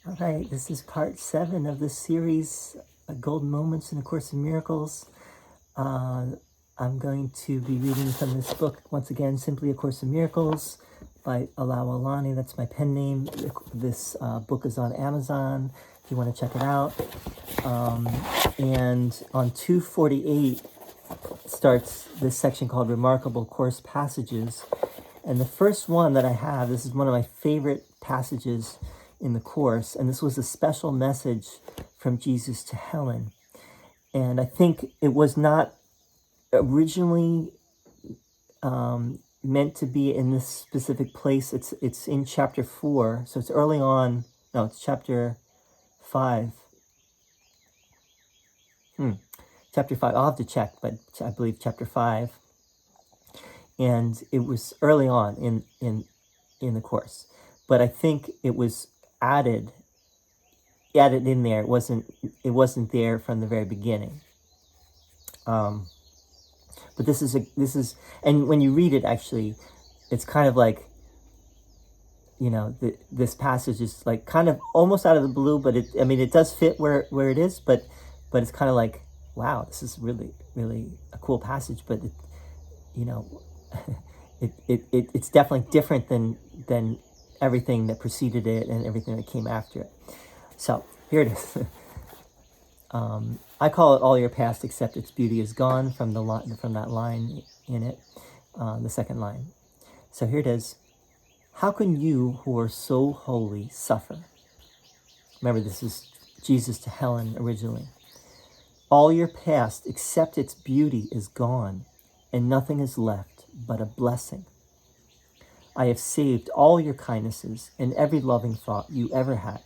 All right, this is part 7 of the series, Golden Moments in A Course in Miracles. Uh, I'm going to be reading from this book, once again, Simply A Course in Miracles by Alao Alani. That's my pen name. This book is on Amazon if you want to check it out. And on 248 starts this section called Remarkable Course Passages. And the first one that I have, this is one of my favorite passages in the Course, and this was a special message from Jesus to Helen. And I think it was not originally meant to be in this specific place. It's in chapter 4, so it's early on. No, it's chapter 5. Chapter 5, I'll have to check, but I believe chapter 5. And it was early on in the Course. But I think it was added in there. It wasn't there from the very beginning. But this is, and when you read it, actually, it's kind of like, this passage is like kind of almost out of the blue, but it does fit where it is, but it's kind of like, wow, this is really, really a cool passage, but it's definitely different than everything that preceded it and everything that came after it. So here it is. I call it all your past except its beauty is gone, from that line in it, the second line. So here it is. How can you who are so holy suffer? Remember, this is Jesus to Helen originally. All your past except its beauty is gone, and nothing is left but a blessing. I have saved all your kindnesses and every loving thought you ever had.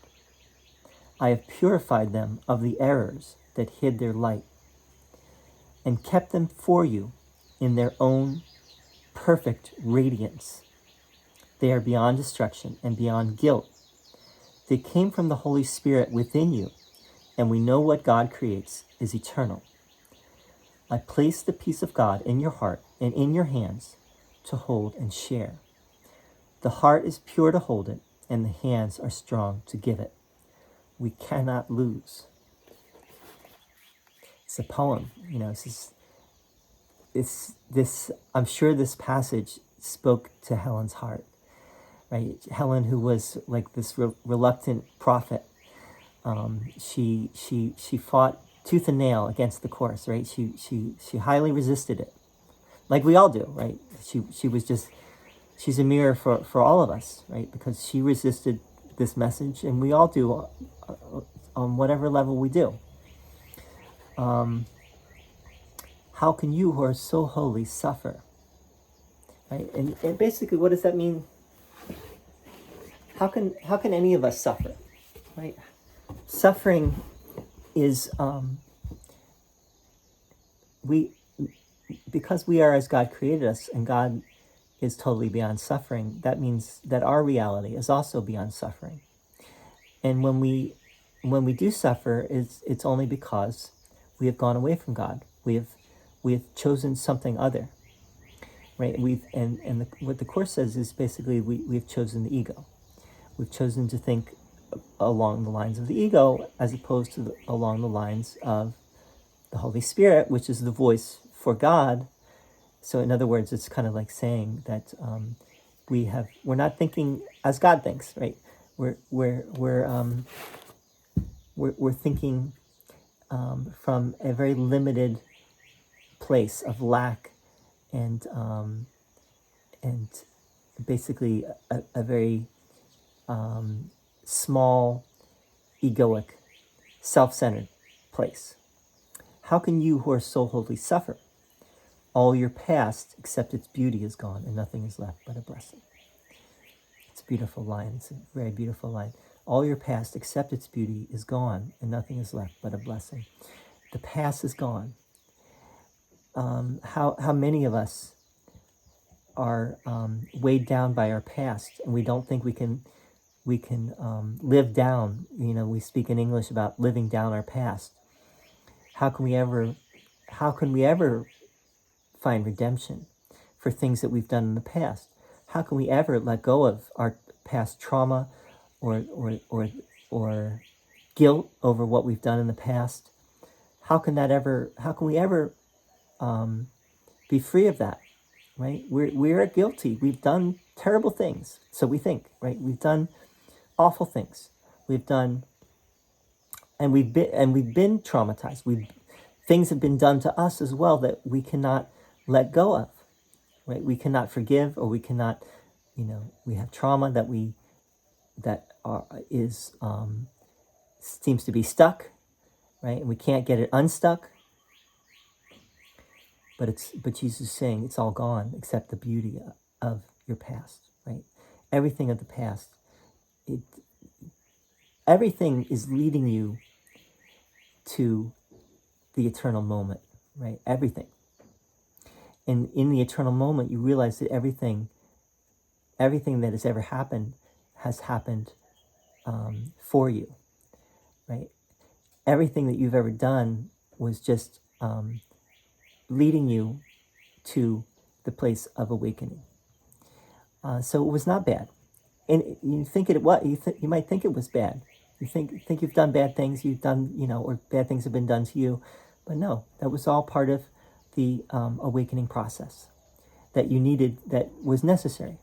I have purified them of the errors that hid their light, and kept them for you in their own perfect radiance. They are beyond destruction and beyond guilt. They came from the Holy Spirit within you, and we know what God creates is eternal. I place the peace of God in your heart and in your hands to hold and share. The heart is pure to hold it, and the hands are strong to give it. We cannot lose. It's a poem, this I'm sure this passage spoke to Helen's heart, right? Helen, who was like this reluctant prophet, she fought tooth and nail against the Course, right? She highly resisted it, like we all do, right? She's a mirror for all of us, right? Because she resisted this message, and we all do on whatever level we do. How can you who are so holy suffer? Right? And basically, what does that mean? How can any of us suffer? Right? Suffering is because we are as God created us, and God is totally beyond suffering. That means that our reality is also beyond suffering. And when we do suffer, it's only because we have gone away from God. We have chosen something other, right? What the Course says is basically we've chosen the ego. We've chosen to think along the lines of the ego as opposed to along the lines of the Holy Spirit, which is the voice for God. So in other words, it's kind of like saying that we're not thinking as God thinks, right? We're thinking from a very limited place of lack and basically a very small, egoic, self-centered place. How can you who are so holy suffer? All your past, except its beauty, is gone, and nothing is left but a blessing. It's a beautiful line. It's a very beautiful line. All your past, except its beauty, is gone, and nothing is left but a blessing. The past is gone. How many of us are weighed down by our past, and we don't think we can live down. We speak in English about living down our past. How can we ever find redemption for things that we've done in the past? How can we ever let go of our past trauma or or guilt over what we've done in the past. How can we ever be free of that, right? We're guilty. We've done terrible things. So we think, right? We've done awful things. We've done, and we've been traumatized. Things have been done to us as well that we cannot let go of, right? We cannot forgive, or we cannot, we have trauma seems to be stuck, right? And we can't get it unstuck. But Jesus is saying it's all gone except the beauty of your past, right? Everything of the past, everything is leading you to the eternal moment, right? Everything. And in the eternal moment, you realize that everything that has ever happened has happened for you, right? Everything that you've ever done was just leading you to the place of awakening. So it was not bad. And you think you might think it was bad. You think you've done bad things, or bad things have been done to you. But no, that was all part of the awakening process that you needed, that was necessary.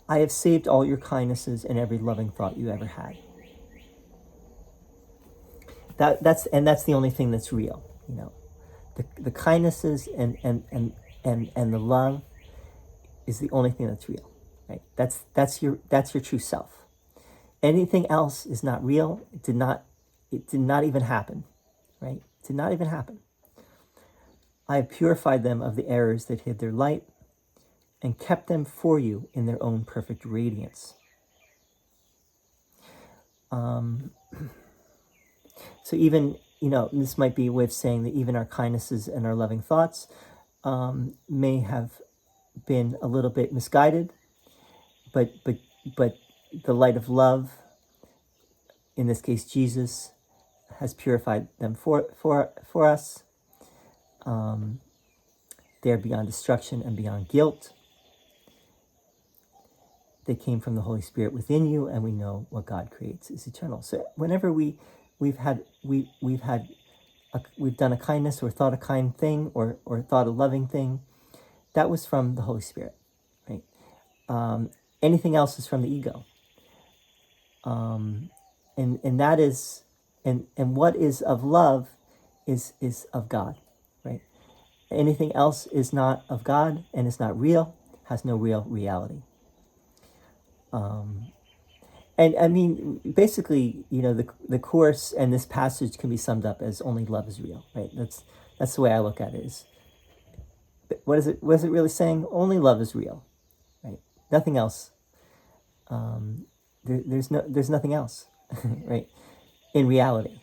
I have saved all your kindnesses and every loving thought you ever had. That's the only thing that's real, The kindnesses and the love is the only thing that's real, right? That's your true self. Anything else is not real. It did not even happen, right? It did not even happen. I have purified them of the errors that hid their light and kept them for you in their own perfect radiance. So even, this might be a way of saying that even our kindnesses and our loving thoughts may have been a little bit misguided, but the light of love, in this case Jesus, has purified them for us. They are beyond destruction and beyond guilt. They came from the Holy Spirit within you, and we know what God creates is eternal. So whenever we've done a kindness or thought a kind thing or thought a loving thing, that was from the Holy Spirit, right? Anything else is from the ego. And that is, and what is of love is of God, right? Anything else is not of God and is not real, has no real reality. And I mean, basically, the Course and this passage can be summed up as only love is real, right? That's the way I look at it. What is it really saying? Only love is real, right? Nothing else. There's nothing else, right? In reality.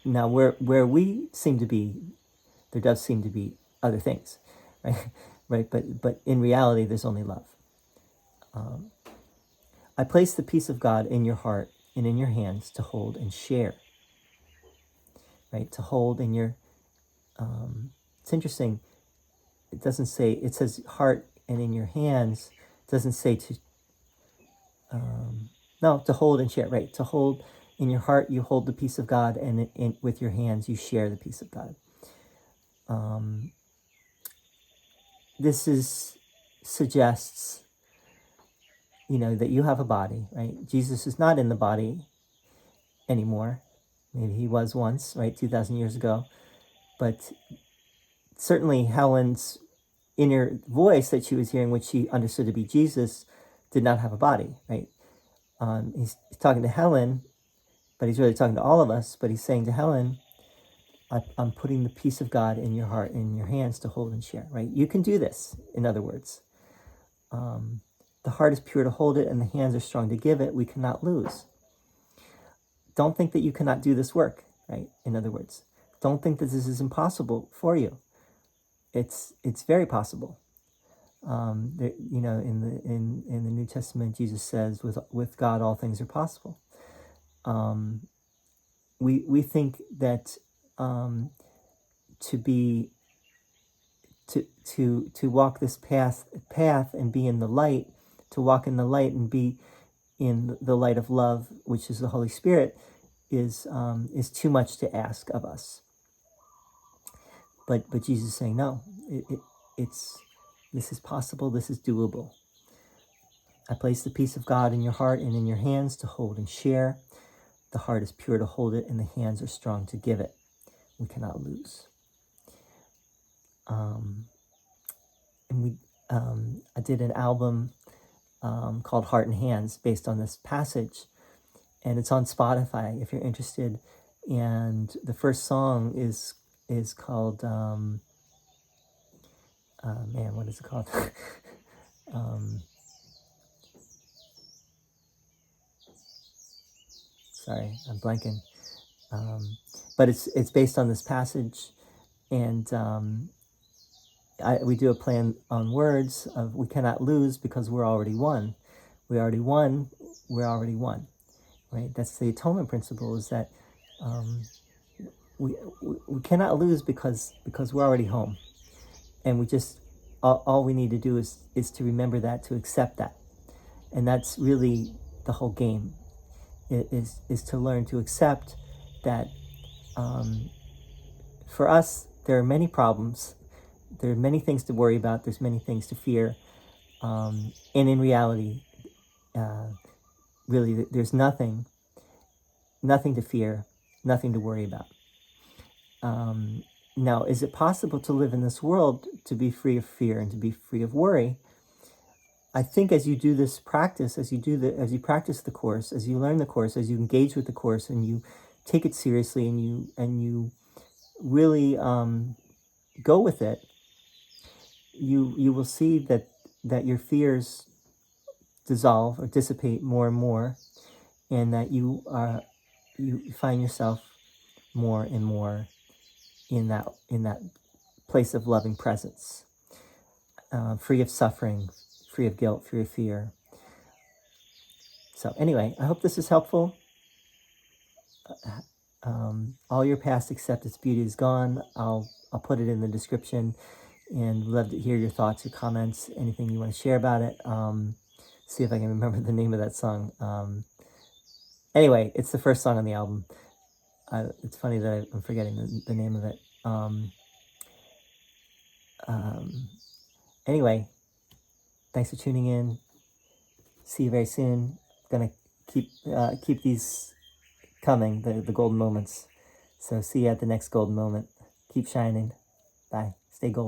Now, where we seem to be, there does seem to be other things, right? Right. But in reality, there's only love. I place the peace of God in your heart and in your hands to hold and share. Right? To hold in your, it's interesting. It doesn't say, it says heart and in your hands. It doesn't say to hold and share, right? To hold in your heart, you hold the peace of God, and with your hands, you share the peace of God. This suggests, that you have a body, right? Jesus is not in the body anymore. Maybe he was once, right? 2,000 years ago. But certainly Helen's inner voice that she was hearing, which she understood to be Jesus, did not have a body, right? He's talking to Helen, but he's really talking to all of us. But he's saying to Helen, I'm putting the peace of God in your heart and in your hands to hold and share, right? You can do this, in other words. The heart is pure to hold it, and the hands are strong to give it. We cannot lose. Don't think that you cannot do this work, right? In other words, don't think that this is impossible for you. It's very possible. In the New Testament, Jesus says, with God all things are possible. We think that to walk this path and be in the light, to walk in the light and be in the light of love, which is the Holy Spirit, is too much to ask of us. But Jesus is saying, no, this is possible, this is doable. I place the peace of God in your heart and in your hands to hold and share. The heart is pure to hold it, and the hands are strong to give it. We cannot lose. I did an album called Heart and Hands based on this passage, and it's on Spotify if you're interested. And the first song is called what is it called? Sorry, I'm blanking. But it's based on this passage, and we do a play on words of we cannot lose because we're already won. We already won. We're already won. Right? That's the atonement principle. Is that we cannot lose because we're already home, and we just all we need to do is to remember that, to accept that, and that's really the whole game. Is to learn to accept that for us there are many problems, there are many things to worry about, there's many things to fear, and in reality, really there's nothing to fear, nothing to worry about. Now, is it possible to live in this world to be free of fear and to be free of worry? I think as you do this practice, as you practice the Course, as you learn the Course, as you engage with the Course, and you take it seriously, and you really go with it, you will see that your fears dissolve or dissipate more and more, and that you find yourself more and more in that place of loving presence, free of suffering, free of guilt, free of fear. So anyway, I hope this is helpful. All your past except its beauty is gone. I'll put it in the description, and love to hear your thoughts, your comments, anything you want to share about it. See if I can remember the name of that song. Anyway, it's the first song on the album. It's funny that I'm forgetting the name of it. Anyway, thanks for tuning in. See you very soon. Gonna keep these coming, the golden moments. So see you at the next golden moment. Keep shining. Bye. Stay golden.